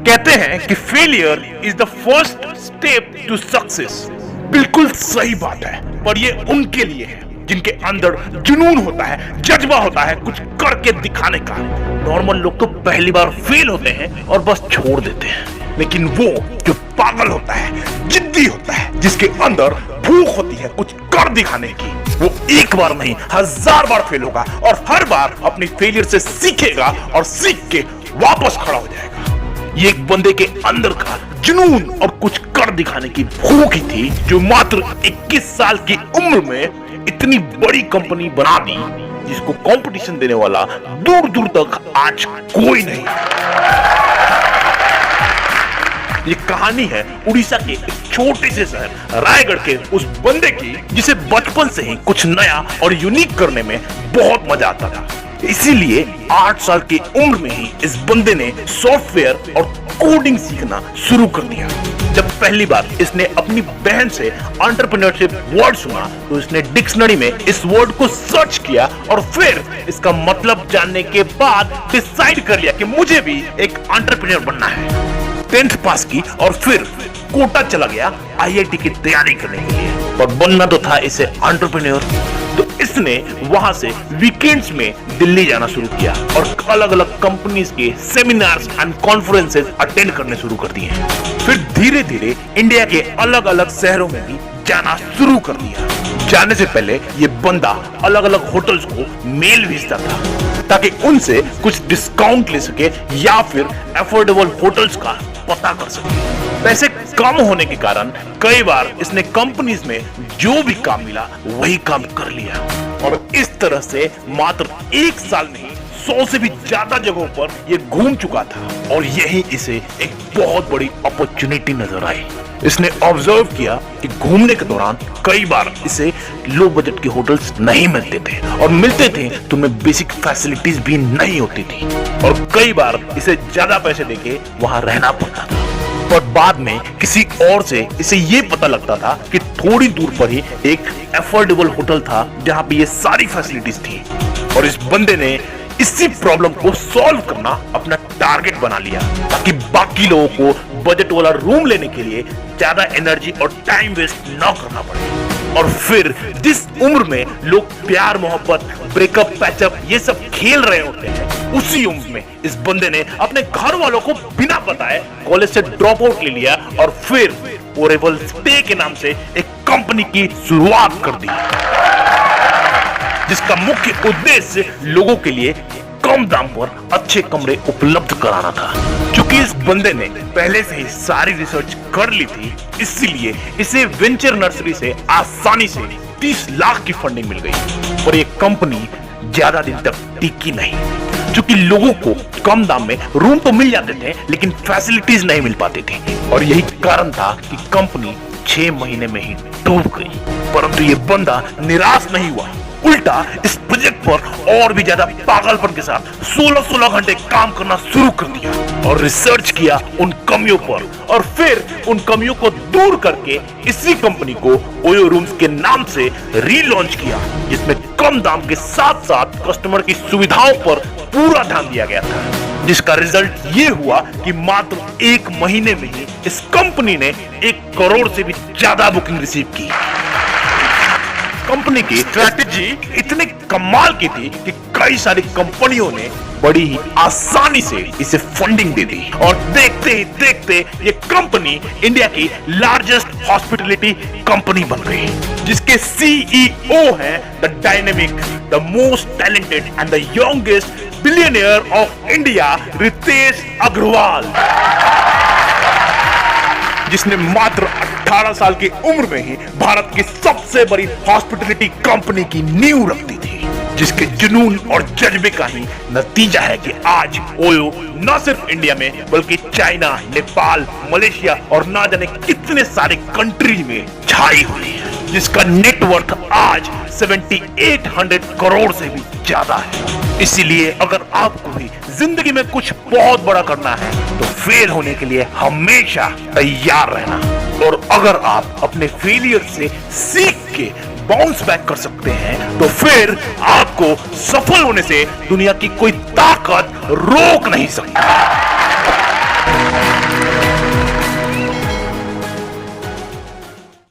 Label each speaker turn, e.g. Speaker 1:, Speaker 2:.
Speaker 1: कहते हैं कि failure is the first step to success. बिल्कुल सही बात है, पर ये उनके लिए है जिनके अंदर जुनून होता है, जज्बा होता है कुछ करके दिखाने का। नॉर्मल लोग तो पहली बार फेल होते हैं और बस छोड़ देते हैं, लेकिन वो जो पागल होता है, जिद्दी होता है, जिसके अंदर भूख होती है कुछ कर दिखाने की, वो एक बार नहीं 1000 बार फेल होगा और हर बार अपनी फेलियर से सीखेगा और सीख के वापस खड़ा हो जाएगा। ये एक बंदे के अंदर का जुनून और कुछ कर दिखाने की भूख ही थी जो मात्र 21 साल की उम्र में इतनी बड़ी कंपनी बना दी जिसको कंपटीशन देने वाला दूर दूर तक आज कोई नहीं। ये कहानी है उड़ीसा के एक छोटे से शहर रायगढ़ के उस बंदे की जिसे बचपन से ही कुछ नया और यूनिक करने में बहुत मजा आता था। इसीलिए 8 साल की उम्र में ही इस बंदे ने सॉफ्टवेयर और कोडिंग सीखना शुरू कर दिया। जब पहली बार इसने अपनी बहन से एंटरप्रेन्योरशिप वर्ड सुना तो इसने डिक्शनरी में इस वर्ड को सर्च किया और फिर इसका मतलब जानने के बाद डिसाइड कर लिया कि मुझे भी एक एंटरप्रेन्योर बनना है। 10th पास की और फिर कोटा चला गया IIT की तैयारी करने के लिए, पर बनना तो था इसे एंटरप्रेन्योर। तो इसने वहां से वीकेंड्स में दिल्ली जाना शुरू किया और अलग अलग कंपनीज के सेमिनार्स एंड कॉन्फ्रेंसेस अटेंड करने शुरू कर दिए। फिर धीरे धीरे इंडिया के अलग अलग शहरों में भी जाना शुरू कर दिया। जाने से पहले ये बंदा अलग अलग होटल्स को मेल भेजता था ताकि उनसे कुछ डिस्काउंट ले सके या फिर अफोर्डेबल होटल्स का पता कर सके। पैसे कम होने के कारण कई बार इसने कंपनीज में जो भी काम मिला वही काम कर लिया और इस तरह से मात्र 1 साल में ही 100 से भी ज्यादा जगहों पर ये घूम चुका था और यही इसे एक बहुत बड़ी अपॉर्चुनिटी नजर आई। इसने ऑब्जर्व किया कि घूमने के दौरान कई बार इसे लो बजट के होटल्स नहीं मिलते थे और मिलते थे तो उनमें बेसिक फैसिलिटीज भी नहीं होती थी और कई बार इसे ज्यादा पैसे देके वहां रहना पड़ता था। पर बाद में किसी और से इसे ये पता लगता था कि थोड़ी दूर पर ही एक अफोर्डेबल होटल था जहां पे ये सारी फैसिलिटीज थी और इस बंदे ने इसी प्रॉब्लम को सॉल्व करना अपना टारगेट बना लिया ताकि बाकी लोगों को बजट वाला रूम लेने के लिए ज्यादा एनर्जी और टाइम वेस्ट न करना पड़े। और फिर जिस उम्र में लोग प्यार मोहब्बत ब्रेकअप पैचअप ये सब खेल रहे होते हैं, उसी उम्र में इस बंदे ने अपने घर वालों को बिना बताए कॉलेज से ड्रॉप आउट ले लिया और फिर ओरेबल स्टे के नाम से एक कंपनी की शुरुआत कर दी जिसका मुख्य उद्देश्य लोगों के लिए कम दाम पर अच्छे कमरे उपलब्ध कराना था। क्योंकि इस बंदे ने पहले से ही सारी रिसर्च कर ली थी, इसलिए इसे वेंचर नर्सरी से आसानी से 30 लाख की फंडिंग मिल गई। पर ये कंपनी ज्यादा दिन तक टिकी नहीं क्योंकि लोगों को कम दाम में रूम तो मिल जाते थे लेकिन फैसिलिटीज नहीं मिल पाती थी और यही कारण था कि कंपनी 6 महीने में ही डूब गई। परंतु ये बंदा निराश नहीं हुआ, उल्टा इस प्रोजेक्ट पर और भी ज्यादा पागलपन के साथ 16-16 घंटे काम करना शुरू कर दिया और रिसर्च किया उन कमियों पर और फिर उन कमियों को दूर करके इसी कंपनी को ओयो रूम्स के नाम से रीलॉन्च किया जिसमें कम दाम के साथ साथ कस्टमर की सुविधाओं पर पूरा ध्यान दिया गया था। जिसका रिजल्ट ये हुआ कि मात्र 1 महीने में ही इस कंपनी ने 1 करोड़ से भी ज्यादा बुकिंग रिसीव की। कंपनी की स्ट्रेटेजी इतने कमाल की थी कि कई सारी कंपनियों ने बड़ी ही आसानी से इसे फंडिंग दे दी और देखते ही देखते ये कंपनी इंडिया की लार्जेस्ट हॉस्पिटैलिटी कंपनी बन गई जिसके CEO हैं the dynamic, the most talented and the youngest billionaire of India Ritesh Agarwal, जिसने मात्र 18 साल की उम्र में ही भारत की सबसे बड़ी हॉस्पिटैलिटी कंपनी की नींव रख दी थी। जिसके जुनून और जज्बे का ही नतीजा है कि आज ओयो न सिर्फ इंडिया में बल्कि चाइना, नेपाल, मलेशिया और ना जाने कितने सारे कंट्री में छाई हुई है, जिसका नेटवर्थ आज 7800 करोड़ से भी ज्यादा है। इसीलिए अगर आपको भी जिंदगी में कुछ बहुत बड़ा करना है तो फेल होने के लिए हमेशा तैयार रहना और अगर आप अपने फेलियर से सीख के बाउंस बैक कर सकते हैं तो फिर आपको सफल होने से दुनिया की कोई ताकत रोक नहीं सकती।